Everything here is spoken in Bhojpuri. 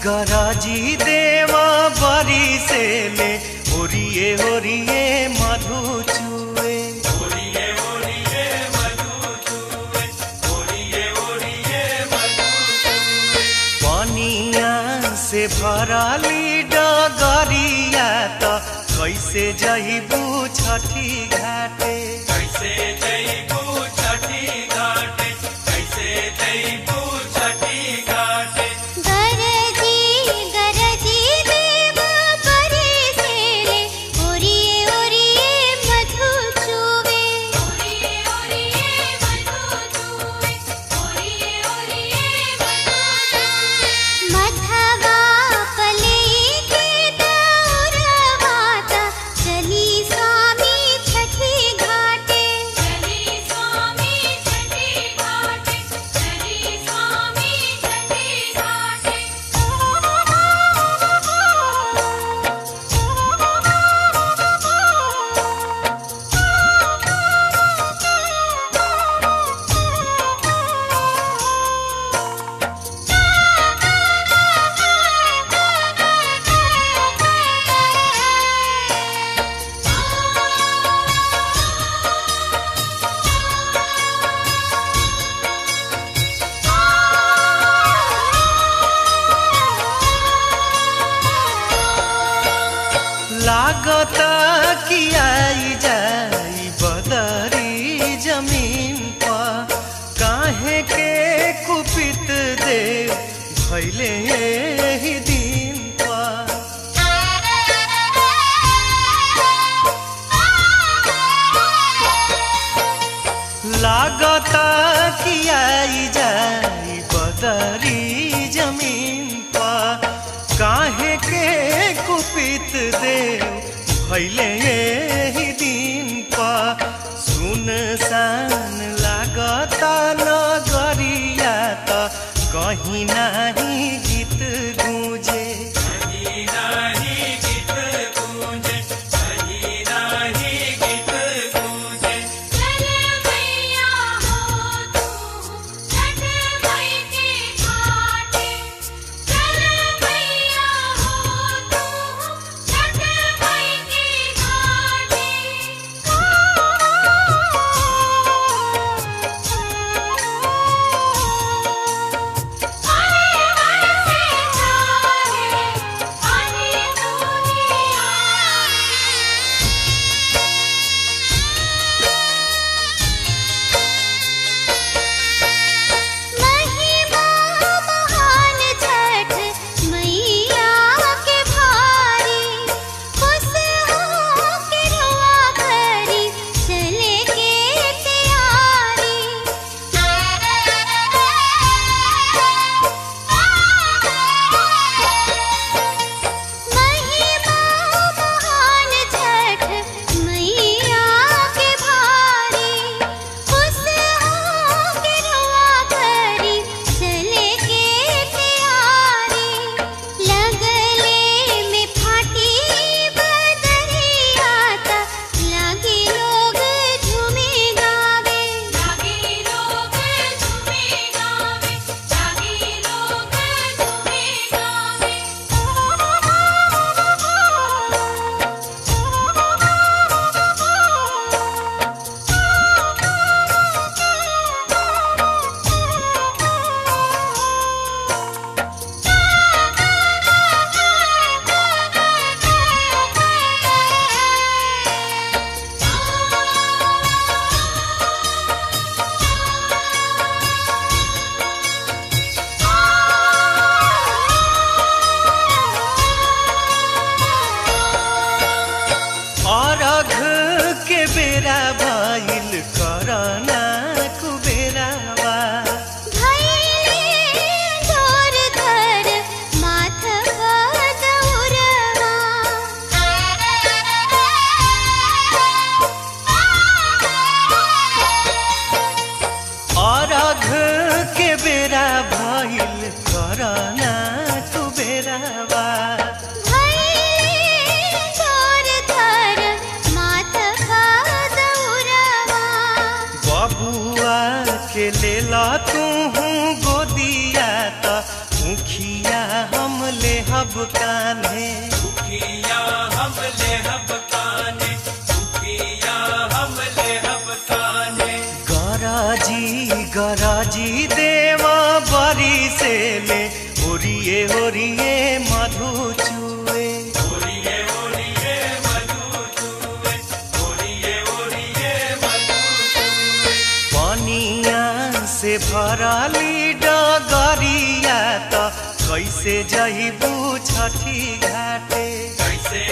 गराजी देवा बरी से ले ओरिए ओरिए मधु चुए ओरिए ओरिए मधु चुए ओरिए ओरिए मधु चुए पानिया से भराली डगरिया तो कैसे जइबू छठी घाटे कैसे जइबू छठी घाटे कैसे जइबू छठी घाटे लागता कि आई जाई बदरी जमीन पर काहे के कुपित दे भैले ही दिन पर लागता कि आई जाई बदरी जमीन पर काहे के कुपित देव भैले ही दिन पर सुनसान लागता नगरिया तो कहीं नहीं गीत गूंजे कहीं नहीं गीत गूंजे कहीं नहीं गीत गूंजे चल मैया हो तू छठ मई के घाटे चल मैया हो तू छठ मई के घाटे आए बरसे हब कान्हे उखिया हम ले हब कान्हे, उखिया हम ले हब कान्हे। गराजी देवा बरी से ले ओरिए ओरिए मधु चुए ओरिए ओरिए मधु चुए, ओरिए ओरिए मधु चुए। पनिया से भराली डगरिया त कैसे जइबू छठी घाटे कैसे